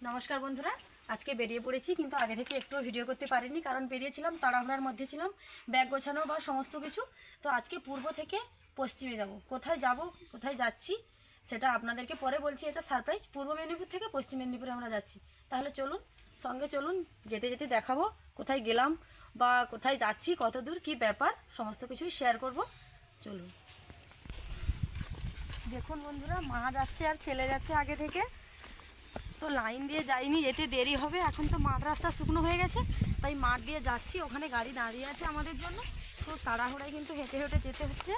নমস্কার বন্ধুরা, আজকে বেরিয়ে পড়েছি কিন্তু আগে থেকে একটুও ভিডিও করতে পারিনি, কারণ বেরিয়েছিলাম তাড়াহুড়ার মধ্যে ছিলাম, ব্যাগ গোছানো বা সমস্ত কিছু। তো আজকে পূর্ব থেকে পশ্চিমে যাব, কোথায় যাচ্ছি সেটা আপনাদেরকে পরে বলছি। এটা সারপ্রাইজ। পূর্ব মেদিনীপুর থেকে পশ্চিম মেদিনীপুরে আমরা যাচ্ছি। তাহলে চলুন, সঙ্গে চলুন, যেতে যেতে দেখাবো কোথায় গেলাম বা কোথায় যাচ্ছি, কত দূর, কী ব্যাপার, সমস্ত কিছুই শেয়ার করব। চলুন। দেখুন বন্ধুরা, মা যাচ্ছে আর ছেলে যাচ্ছে আগে থেকে। তো লাইন দিয়ে যাইনি, যেতে দেরি হবে। এখন তো মাঠ রাস্তা শুকনো হয়ে গেছে, তাই মাঠ দিয়ে যাচ্ছি। ওখানে গাড়ি দাঁড়িয়ে আছে আমাদের জন্য। তো তাড়াহুড়ায় কিন্তু হেঁটে হেঁটে যেতে হচ্ছে।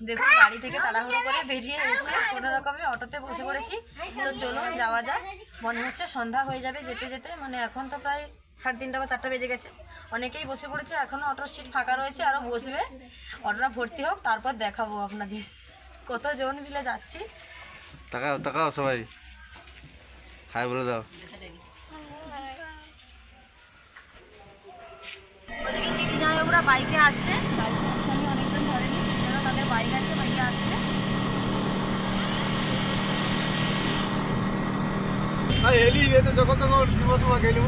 দেখুন, গাড়ি থেকে তাড়াহুড়ো করে বেরিয়ে এসে কোনো রকমে অটোতে বসে পড়েছি। তো চলুন যাওয়া যাক। মনে হচ্ছে সন্ধ্যা হয়ে যাবে যেতে যেতে, মানে এখন তো প্রায় 3:30 বা 4টা বেজে গেছে। অনেকেই বসে পড়েছে, এখনও অটোর সিট ফাঁকা রয়েছে, আরও বসবে। অটোটা ভর্তি হোক, তারপর দেখাবো আপনাদের কতজন মিলে যাচ্ছি। তাকাও তাকাও, সবাই হাই বলে দাও। দিদি যাই, ওরা বাইকে আসছে। বাইকে একসঙ্গে অনেকজন ধরেনি, সেই জন্য তাদের বাইক আছে, বাইকে আসছে। হেলি তো যখন তখন দিবস গেলু।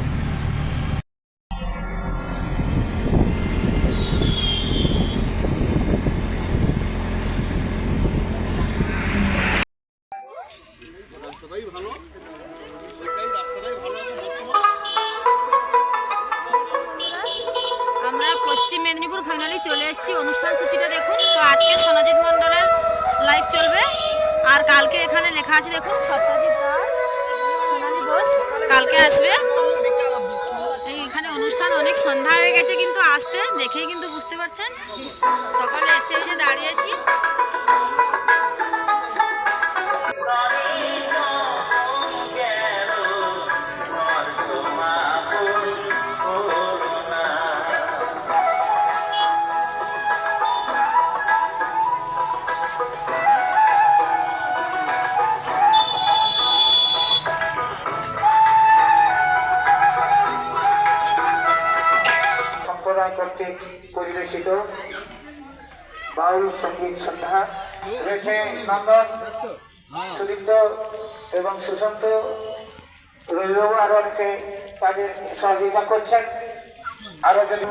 আমরা পশ্চিম মেদিনীপুর ফাইনালি চলে এসেছি। অনুষ্ঠান সূচিটা দেখুন। তো আজকে সনজিৎ মণ্ডলের লাইভ চলবে, আর কালকে এখানে লেখা আছে দেখুন, সত্যজিৎ দাস, সোনালী বোস কালকে আসবে। এখানে অনুষ্ঠান অনেক সন্ধ্যা হয়ে গেছে, কিন্তু আসতে দেখেই কিন্তু বুঝতে পারছেন। সকালে এসে যে দাঁড়িয়েছি। কর্তৃক পরিবেশিত বাউল সঙ্গীত সন্ধ্যা রয়েছে নন্দন, সুদীপ্ত এবং সুশান্ত, রবিবাবু আরো অনেকে তাদের সহযোগিতা করছেন। আরো যদি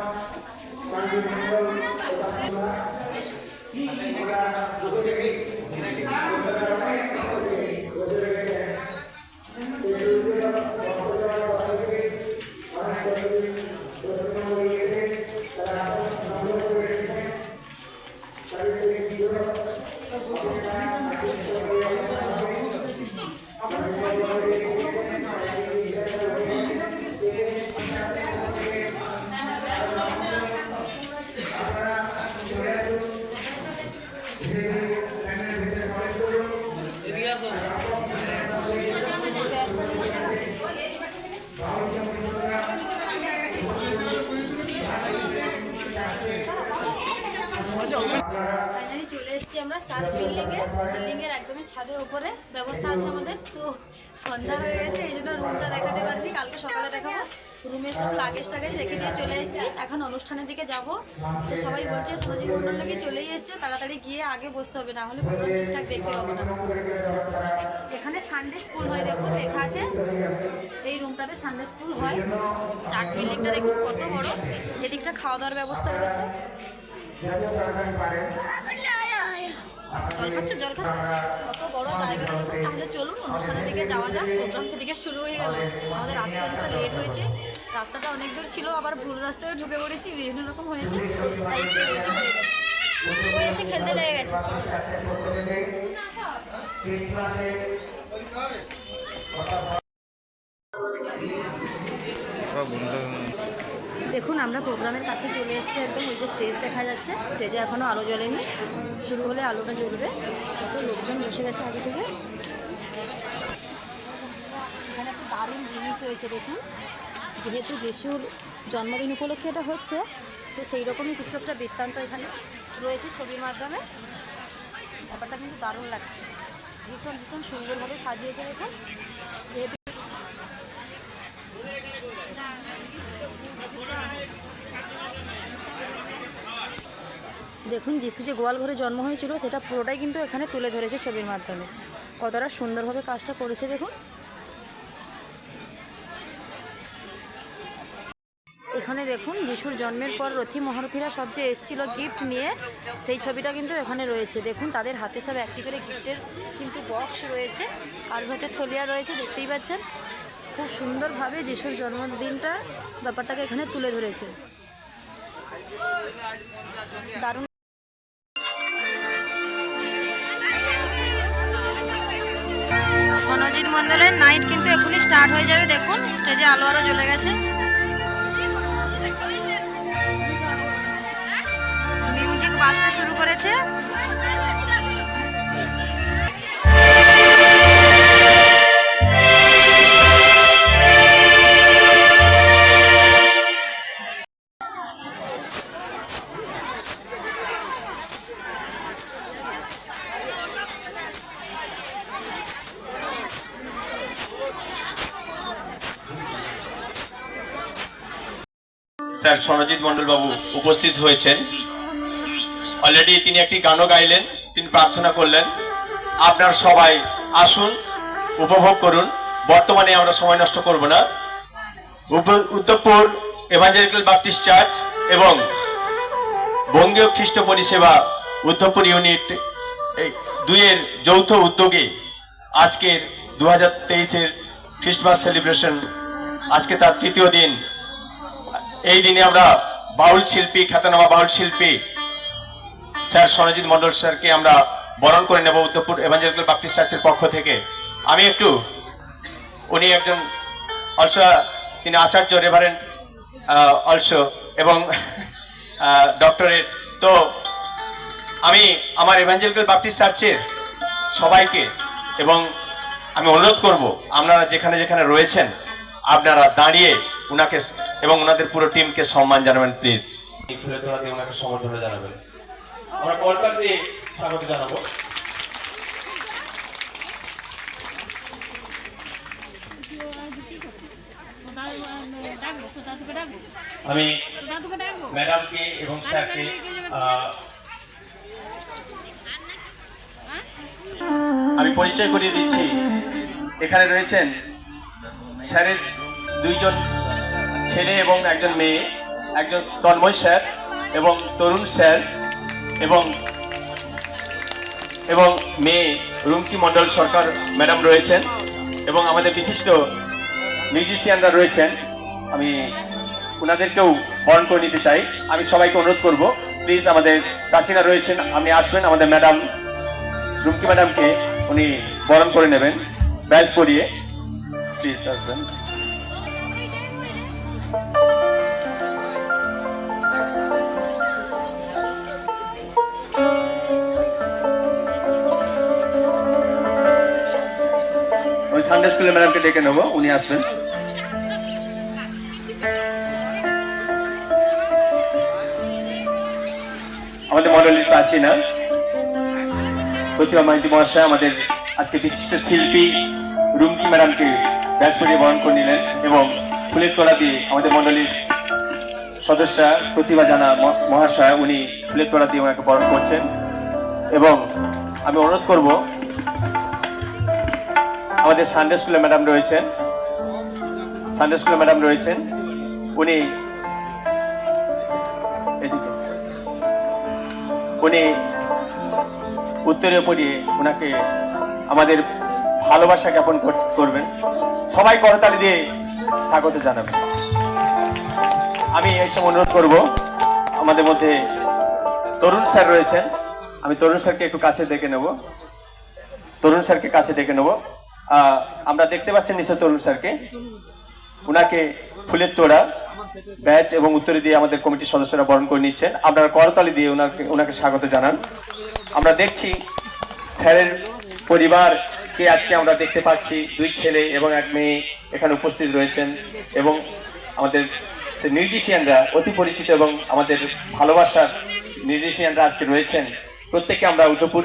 ফাইনালি চলে এসেছি আমরা চার্চ বিল্ডিংয়ের একদমই ছাদের উপরে। ব্যবস্থা আছে আমাদের। তো সন্ধ্যা হয়ে গেছে, এই জন্য রুমটা দেখাতে পারিনি, কালকে সকালে দেখাবো। রুমে সব লাগেজ রেখে দিয়ে চলে এসেছি। এখন অনুষ্ঠানের দিকে যাব। তো সবাই বলছে সনজিৎ মণ্ডল নাকি চলেই এসছে, তাড়াতাড়ি গিয়ে আগে বসতে হবে, না হলে প্রোগ্রাম ঠিকঠাক দেখতে পাবো না। এখানে সানডে স্কুল হয়, দেখুন লেখা আছে। এই রুমটাতে সানডে স্কুল হয়। চার্চ বিল্ডিংটা দেখুন কত বড়। এদিকটা খাওয়া দাওয়ার ব্যবস্থা রয়েছে। জল খাচ্ছ? কত বড় জায়গাটা দেখুন। তাহলে চলুন অনুষ্ঠানের দিকে যাওয়া যাক। প্রোগ্রাম সেদিকে শুরু হয়ে গেল। আমাদের আসতে অনেকটা লেট হয়েছে, রাস্তাটা অনেক দূর ছিল, আবার ভুল রাস্তায় ঢুকে পড়েছি, বিভিন্ন রকম হয়েছে, তাই একটু লেট হয়ে গেছে। ও এসে খেলতে লেগে গেছে। দেখুন, আমরা প্রোগ্রামের কাছে চলে এসেছি একদম। ওই যে স্টেজ দেখা যাচ্ছে, স্টেজে এখনও আলো জ্বলেনি, শুরু হলে আলোটা জ্বলবে। কত লোকজন বসে গেছে আগে থেকে। এখানে একটা দারুণ জিনিস হয়েছে দেখুন। যেহেতু যিশুর জন্মদিন উপলক্ষে এটা হচ্ছে, তো সেই রকমই কিছু একটা বৃত্তান্ত এখানে রয়েছে ছবির মাধ্যমে। ব্যাপারটা কিন্তু দারুণ লাগছে, ভীষণ ভীষণ সুন্দরভাবে সাজিয়েছে দেখুন। যেহেতু দেখুন যিশু যে গোয়াল ঘরে জন্ম হয়েছিল সেটা পুরোটাই কিন্তু এখানে তুলে ধরেছে ছবির মাধ্যমে। কতটা সুন্দরভাবে কাজটা করেছে দেখুন। এখানে দেখুন যিশুর জন্মের পর রথী মহারথীরা সব যে এসেছিল গিফট নিয়ে, সেই ছবিটা কিন্তু এখানে রয়েছে। দেখুন তাদের হাতে সব একটি করে গিফটের কিন্তু বক্স রয়েছে, আর হাতে থলিয়া রয়েছে, দেখতেই পাচ্ছেন। খুব সুন্দরভাবে যিশুর জন্মদিনটা ব্যাপারটাকে এখানে তুলে ধরেছে, দারুণ। সনজিৎ মন্ডলের নাইট কিন্তু এখনই স্টার্ট হয়ে যাবে। দেখুন স্টেজে আলো আলো জ্বলে গেছে, মিউজিক বাজতে শুরু করেছে। স্যার সনজিৎ মন্ডল বাবু উপস্থিত হয়েছেন। অলরেডি তিনি একটি গানও গাইলেন, তিনি প্রার্থনা করলেন। আপনারা সবাই আসুন, উপভোগ করুন। বর্তমানে আমরা সময় নষ্ট করব না। উত্তরপুর এভাঞ্জেলিক্যাল বাপ্টিস্ট চার্চ এবং বঙ্গীয় খ্রিস্ট পরিষেবা উত্তরপুর ইউনিট এই দুইয়ের যৌথ উদ্যোগে আজকের 2023-এর খ্রিস্টমাস সেলিব্রেশন, আজকে তার তৃতীয় দিন। এই দিনে আমরা বাউল শিল্পী, খ্যাতনামা বাউল শিল্পী স্যার সনজিৎ মন্ডল স্যারকে আমরা বরণ করে নেব উত্তরপুর এভাঞ্জেলিক্যাল বাপ্টিস্ট চার্চের পক্ষ থেকে। আমি একটু, উনি একজন অলসো, তিনি আচার্য, রেভারেন্ট অলসো, এবং ডক্টরেট। তো আমি আমার এভাঞ্জেলিক্যাল বাপ্টিস্ট চার্চের সবাইকে এবং আমি অনুরোধ করব, আপনারা যেখানে যেখানে রয়েছেন আপনারা দাঁড়িয়ে উনাকে এবং ওনাদের পুরো টিমকে সম্মান জানাবেন প্লিজ। ফুলে তোলা দিয়ে ওনাকে সমর্থন জানাবেন। আমরা করতাল দিয়ে স্বাগত জানাবো। আমি ম্যাডামকে এবং স্যারকে আমি পরিচয় করিয়ে দিচ্ছি। এখানে রয়েছেন স্যারের দুইজন ছেলে এবং একজন মেয়ে, একজন তন্ময় স্যার এবং তরুণ স্যার, এবং মেয়ে রুমকি মন্ডল সরকার ম্যাডাম রয়েছেন, এবং আমাদের বিশিষ্ট মিউজিশিয়ানরা রয়েছেন। আমি ওনাদেরকেও বরণ করে নিতে চাই। আমি সবাইকে অনুরোধ করব প্লিজ, আমাদের কাছিনা রয়েছেন, আপনি আসবেন, আমাদের ম্যাডাম রুমকি ম্যাডামকে উনি বরণ করে নেবেন ব্যাজ পরিয়ে, প্লিজ আসবেন। ওই সানডে স্কুলের ম্যাডামকে ডেকে নেবো, উনি আসবেন। আমাদের মডেলের প্রাচীনা প্রতিভা মাইতি মহাশয় আমাদের আজকে বিশিষ্ট শিল্পী রুমকি ম্যাডামকে ব্যাচ করিয়ে বরণ করে নিলেন, এবং ফুলের তোড়া দিয়ে আমাদের মন্ডলীর সদস্যা প্রতিভা জানা মহাশয় উনি ফুলের তোড়া দিয়ে ওনাকে বরণ করছেন। এবং আমি অনুরোধ করব, আমাদের সানডে স্কুলের ম্যাডাম রয়েছেন, উনি উত্তরে পড়িয়ে ওনাকে আমাদের ভালোবাসা জ্ঞাপন করবেন। সবাই করতালি দিয়ে স্বাগত জানাবেন। আমি এই সময় অনুরোধ করব, আমাদের মধ্যে তরুণ স্যার রয়েছেন, আমি তরুণ স্যারকে একটু কাছে ডেকে নেব। আমরা দেখতে পাচ্ছেন নিশ্চয় তরুণ স্যারকে, ওনাকে ফুলের তোড়া ব্যাচ এবং উত্তরে দিয়ে আমাদের কমিটির সদস্যরা বরণ করে নিচ্ছেন। আপনারা করতালি দিয়ে ওনাকে স্বাগত জানান। আমরা দেখছি স্যারের পরিবারকে আজকে আমরা দেখতে পাচ্ছি, দুই ছেলে এবং এক মেয়ে এখানে উপস্থিত রয়েছেন, এবং আমাদের মিউজিশিয়ানরা অতি পরিচিত এবং আমাদের ভালোবাসার মিউজিশিয়ানরা আজকে রয়েছেন। প্রত্যেকে আমরা উত্তরপুর